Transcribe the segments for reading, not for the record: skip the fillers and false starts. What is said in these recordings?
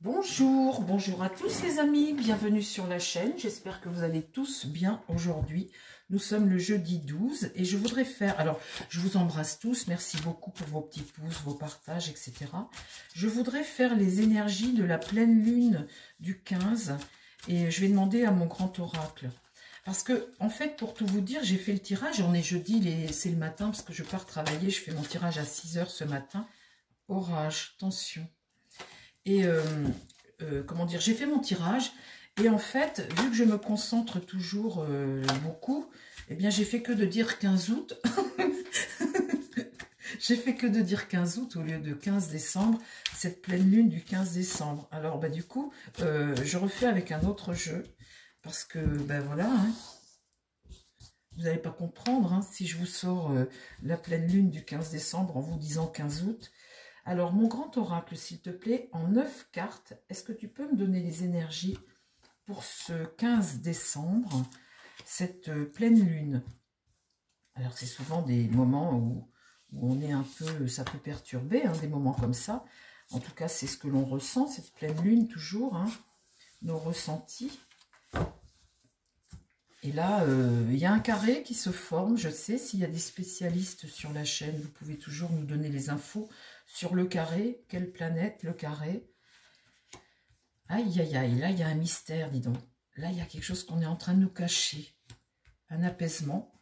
Bonjour, bonjour à tous les amis, bienvenue sur la chaîne, j'espère que vous allez tous bien aujourd'hui. Nous sommes le jeudi 12 et je voudrais faire, alors je vous embrasse tous, merci beaucoup pour vos petits pouces, vos partages, etc. Je voudrais faire les énergies de la pleine lune du 15 et je vais demander à mon grand oracle. Parce que, en fait, pour tout vous dire, j'ai fait le tirage, on est jeudi, c'est le matin parce que je pars travailler, je fais mon tirage à 6 h ce matin. Orage, tension. Et comment dire, j'ai fait mon tirage et en fait, vu que je me concentre toujours beaucoup, eh bien j'ai fait que de dire 15 août. J'ai fait que de dire 15 août au lieu de 15 décembre, cette pleine lune du 15 décembre. Alors bah du coup, je refais avec un autre jeu parce que ben voilà, hein, vous n'allez pas comprendre hein, si je vous sors la pleine lune du 15 décembre en vous disant 15 août. Alors, mon grand oracle, s'il te plaît, en 9 cartes, est-ce que tu peux me donner les énergies pour ce 15 décembre, cette pleine lune? Alors, c'est souvent des moments où on est un peu, ça peut perturber, hein, des moments comme ça. En tout cas, c'est ce que l'on ressent, cette pleine lune, toujours, hein, nos ressentis. Et là, il y a un carré qui se forme, je sais, s'il y a des spécialistes sur la chaîne, vous pouvez toujours nous donner les infos sur le carré. Quelle planète, le carré? Aïe, aïe, aïe, là, il y a un mystère, dis donc. Là, il y a quelque chose qu'on est en train de nous cacher. Un apaisement.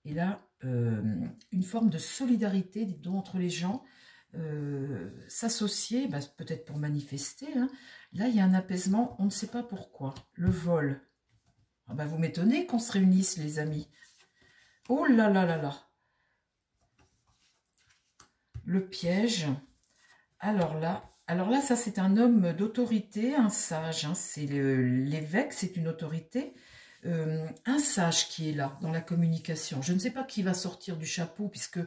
Et là, une forme de solidarité, dis donc, entre les gens. S'associer, bah, peut-être pour manifester. Hein. Là, il y a un apaisement, on ne sait pas pourquoi. Le vol. Ah ben vous m'étonnez qu'on se réunisse, les amis. Oh là là là là. Le piège. Alors là, ça c'est un homme d'autorité, un sage. Hein, c'est l'évêque, c'est une autorité. Un sage qui est là, dans la communication. Je ne sais pas qui va sortir du chapeau, puisque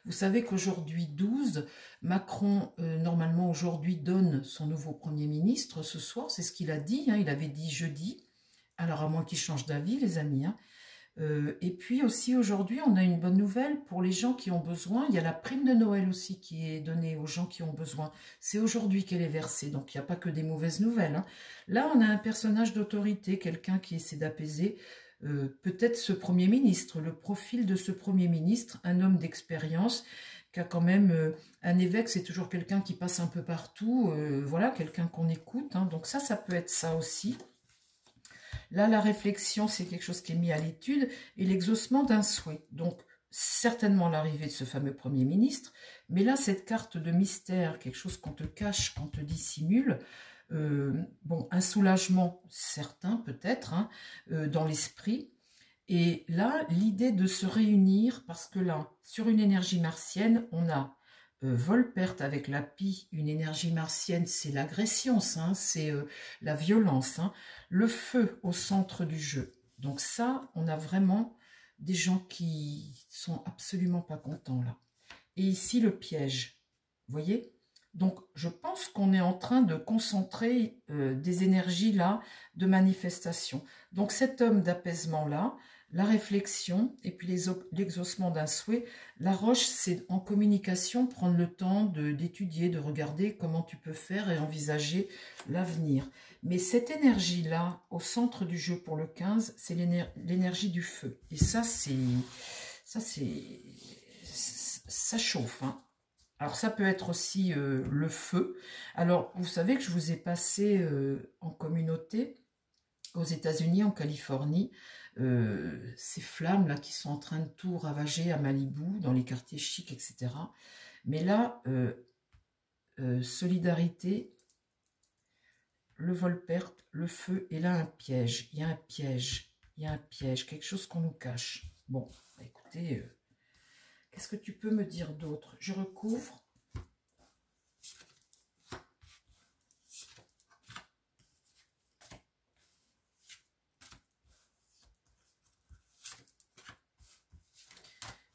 vous savez qu'aujourd'hui 12, Macron, normalement aujourd'hui, donne son nouveau Premier ministre ce soir. C'est ce qu'il a dit, hein, il avait dit jeudi. Alors, à moins qu'ils changent d'avis, les amis. Hein. Et puis aussi, aujourd'hui, on a une bonne nouvelle pour les gens qui ont besoin. Il y a la prime de Noël aussi qui est donnée aux gens qui ont besoin. C'est aujourd'hui qu'elle est versée, donc il n'y a pas que des mauvaises nouvelles. Hein. Là, on a un personnage d'autorité, quelqu'un qui essaie d'apaiser peut-être ce Premier ministre, le profil de ce Premier ministre, un homme d'expérience, qui a quand même... un évêque, c'est toujours quelqu'un qui passe un peu partout, voilà, quelqu'un qu'on écoute. Hein. Donc ça peut être ça aussi. Là, la réflexion, c'est quelque chose qui est mis à l'étude et l'exaucement d'un souhait. Donc, certainement l'arrivée de ce fameux Premier ministre. Mais là, cette carte de mystère, quelque chose qu'on te cache, qu'on te dissimule, bon, un soulagement certain peut-être, hein, dans l'esprit. Et là, l'idée de se réunir, parce que là, sur une énergie martienne, on a... vol-perte avec la pie, une énergie martienne, c'est l'agression, hein, c'est la violence. Hein. Le feu au centre du jeu. Donc ça, on a vraiment des gens qui sont absolument pas contents là. Et ici, le piège. Vous voyez? Donc, je pense qu'on est en train de concentrer des énergies là de manifestation. Donc, cet homme d'apaisement là, la réflexion et puis l'exaucement d'un souhait. La roche, c'est en communication, prendre le temps d'étudier, de regarder comment tu peux faire et envisager l'avenir. Mais cette énergie-là, au centre du jeu pour le 15, c'est l'énergie du feu. Et ça chauffe. Hein. Alors, ça peut être aussi le feu. Alors, vous savez que je vous ai passé en communauté aux États-Unis, en Californie, ces flammes-là qui sont en train de tout ravager à Malibu, dans les quartiers chics, etc. Mais là, solidarité, le vol-perte, le feu, et là, un piège. Il y a un piège. Il y a un piège, quelque chose qu'on nous cache. Bon, bah, écoutez, qu'est-ce que tu peux me dire d'autre? Je recouvre.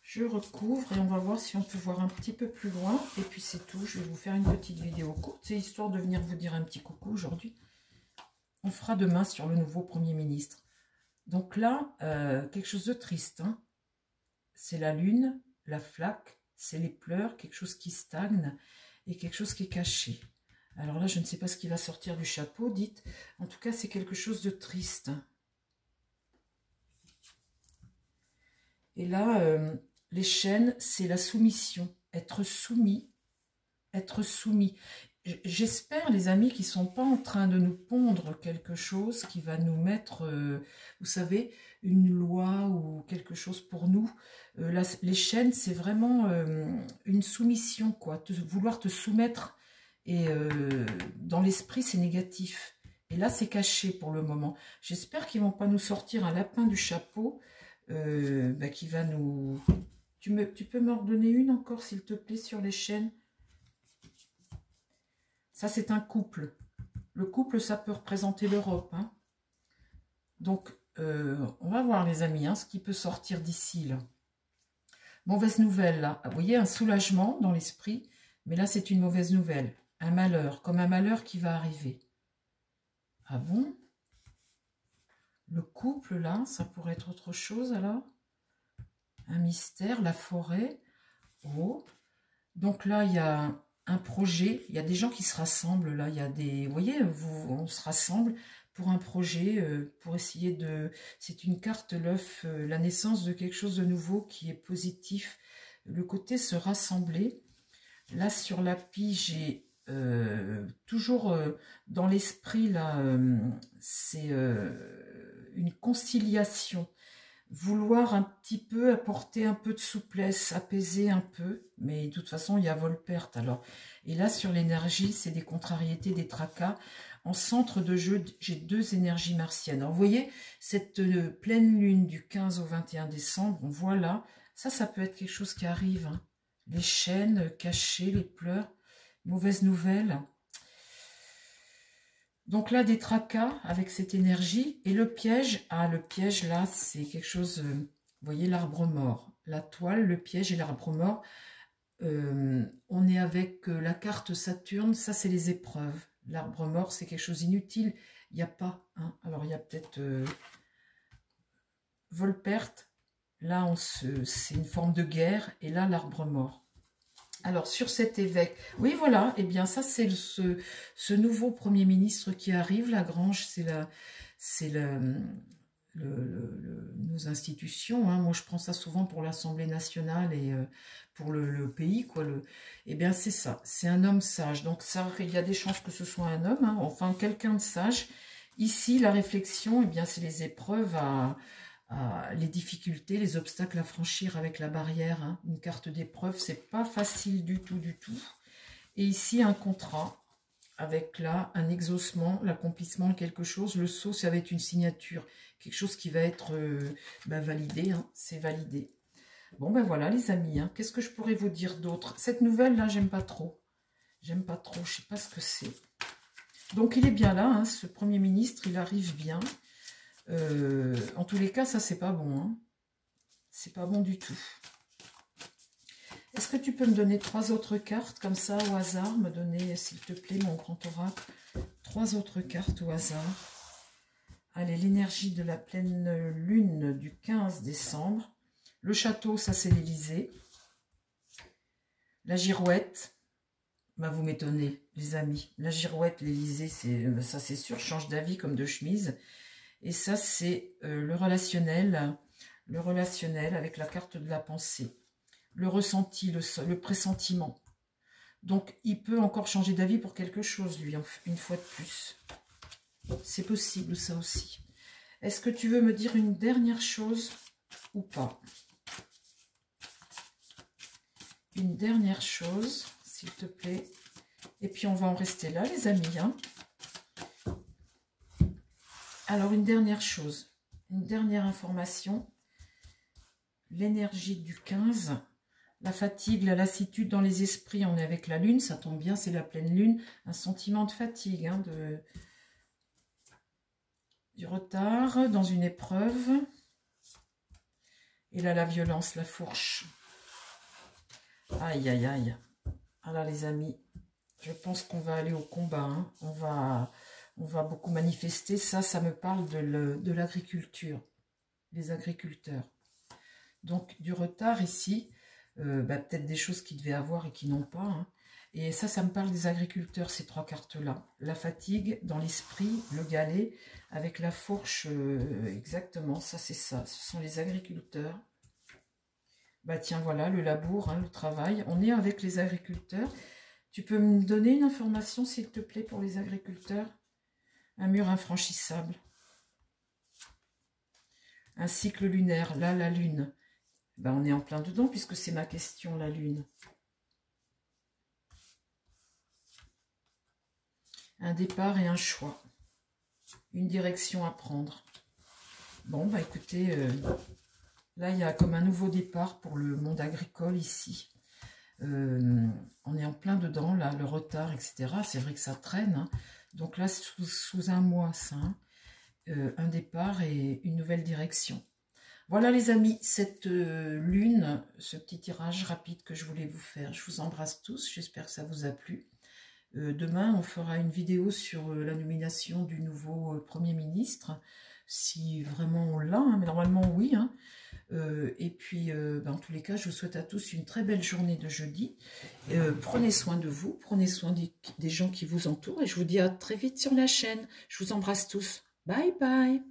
Je recouvre et on va voir si on peut voir un petit peu plus loin. Et puis c'est tout, je vais vous faire une petite vidéo courte. C'est histoire de venir vous dire un petit coucou aujourd'hui. On fera demain sur le nouveau Premier ministre. Donc là, quelque chose de triste. Hein. C'est la lune, la flaque, c'est les pleurs, quelque chose qui stagne et quelque chose qui est caché. Alors là, je ne sais pas ce qui va sortir du chapeau, dites. En tout cas, c'est quelque chose de triste. Et là, les chaînes, c'est la soumission. Être soumis. Être soumis. J'espère, les amis, qu'ils ne sont pas en train de nous pondre quelque chose qui va nous mettre, vous savez, une loi ou quelque chose pour nous. Là, les chaînes, c'est vraiment une soumission, quoi. Vouloir te soumettre. Et dans l'esprit, c'est négatif. Et là, c'est caché pour le moment. J'espère qu'ils ne vont pas nous sortir un lapin du chapeau qui va nous... Tu peux m'en redonner une encore, s'il te plaît, sur les chaînes? Ça, c'est un couple. Le couple, ça peut représenter l'Europe. Hein. Donc, on va voir, les amis, hein, ce qui peut sortir d'ici, là. Mauvaise nouvelle, là. Vous voyez, un soulagement dans l'esprit. Mais là, c'est une mauvaise nouvelle. Un malheur, comme un malheur qui va arriver. Ah bon? Le couple, là, ça pourrait être autre chose, alors? Un mystère, la forêt. Oh. Donc là, il y a un projet. Il y a des gens qui se rassemblent, là. Il y a des... Vous voyez, on se rassemble pour un projet, pour essayer de... C'est une carte, l'œuf, la naissance de quelque chose de nouveau qui est positif. Le côté se rassembler. Là, sur l'appui, j'ai... toujours dans l'esprit, là, c'est une conciliation, vouloir un petit peu apporter un peu de souplesse, apaiser un peu, mais de toute façon, il y a vol-perte, alors. Et là, sur l'énergie, c'est des contrariétés, des tracas. En centre de jeu, j'ai deux énergies martiennes. Alors, vous voyez, cette pleine lune du 15 au 21 décembre, on voit là, ça peut être quelque chose qui arrive, hein. Les chaînes cachées, les pleurs. Mauvaise nouvelle. Donc là, des tracas avec cette énergie. Et le piège, le piège là, c'est quelque chose, vous voyez, l'arbre mort. La toile, le piège et l'arbre mort. On est avec la carte Saturne, ça c'est les épreuves. L'arbre mort, c'est quelque chose d'inutile. Il n'y a pas, hein. Alors il y a peut-être vol-perte. Là, c'est une forme de guerre. Et là, l'arbre mort. Alors, sur cet évêque, oui, voilà, eh bien, ça, c'est ce nouveau Premier ministre qui arrive. Lagrange, c'est nos institutions. Hein. Moi, je prends ça souvent pour l'Assemblée nationale et pour le pays, quoi. Eh bien, c'est ça, c'est un homme sage. Donc, ça, il y a des chances que ce soit un homme, hein, enfin, quelqu'un de sage. Ici, la réflexion, eh bien, c'est les épreuves les difficultés, les obstacles à franchir avec la barrière. Hein. Une carte d'épreuve, c'est pas facile du tout, du tout. Et ici, un contrat avec là, un exaucement, l'accomplissement de quelque chose. Le sceau, ça va être une signature, quelque chose qui va être validé. Hein. C'est validé. Bon, ben voilà, les amis. Hein. Qu'est-ce que je pourrais vous dire d'autre? Cette nouvelle-là, j'aime pas trop. J'aime pas trop, je sais pas ce que c'est. Donc, il est bien là, hein, ce Premier ministre, il arrive bien. En tous les cas, ça, c'est pas bon. Hein. C'est pas bon du tout. Est-ce que tu peux me donner 3 autres cartes, comme ça, au hasard? Me donner, s'il te plaît, mon grand oracle. 3 autres cartes au hasard. Allez, l'énergie de la pleine lune du 15 décembre. Le château, ça, c'est l'Élysée. La girouette. Bah, vous m'étonnez, les amis. La girouette, l'Élysée, ça, c'est sûr. Change d'avis comme de chemise. Et ça, c'est le relationnel avec la carte de la pensée. Le ressenti, le pressentiment. Donc, il peut encore changer d'avis pour quelque chose, lui, une fois de plus. C'est possible, ça aussi. Est-ce que tu veux me dire une dernière chose ou pas? Une dernière chose, s'il te plaît. Et puis, on va en rester là, les amis, hein. Alors, une dernière chose, une dernière information. L'énergie du 15, la fatigue, la lassitude dans les esprits. On est avec la lune, ça tombe bien, c'est la pleine lune. Un sentiment de fatigue, hein, du retard dans une épreuve. Et là, la violence, la fourche. Aïe, aïe, aïe. Alors, les amis, je pense qu'on va aller au combat, hein. On va beaucoup manifester. Ça me parle de l'agriculture, les agriculteurs. Donc, du retard ici, peut-être des choses qu'ils devaient avoir et qui n'ont pas. Hein. Et ça me parle des agriculteurs, ces 3 cartes-là. La fatigue dans l'esprit, le galet, avec la fourche, exactement, ça c'est ça. Ce sont les agriculteurs. Bah tiens, voilà, le labour, hein, le travail. On est avec les agriculteurs. Tu peux me donner une information, s'il te plaît, pour les agriculteurs? Un mur infranchissable. Un cycle lunaire, là, la lune. Ben, on est en plein dedans, puisque c'est ma question, la lune. Un départ et un choix. Une direction à prendre. Bon, bah écoutez, là, il y a comme un nouveau départ pour le monde agricole ici. On est en plein dedans, là, le retard, etc. C'est vrai que ça traîne. Hein. Donc là, sous un mois, ça, hein, un départ et une nouvelle direction. Voilà les amis, cette lune, ce petit tirage rapide que je voulais vous faire. Je vous embrasse tous, j'espère que ça vous a plu. Demain, on fera une vidéo sur la nomination du nouveau Premier ministre, si vraiment on l'a, hein, mais normalement oui. Hein. Et puis, en tous les cas, je vous souhaite à tous une très belle journée de jeudi. Prenez soin de vous, prenez soin des gens qui vous entourent, et je vous dis à très vite sur la chaîne. Je vous embrasse tous. Bye bye.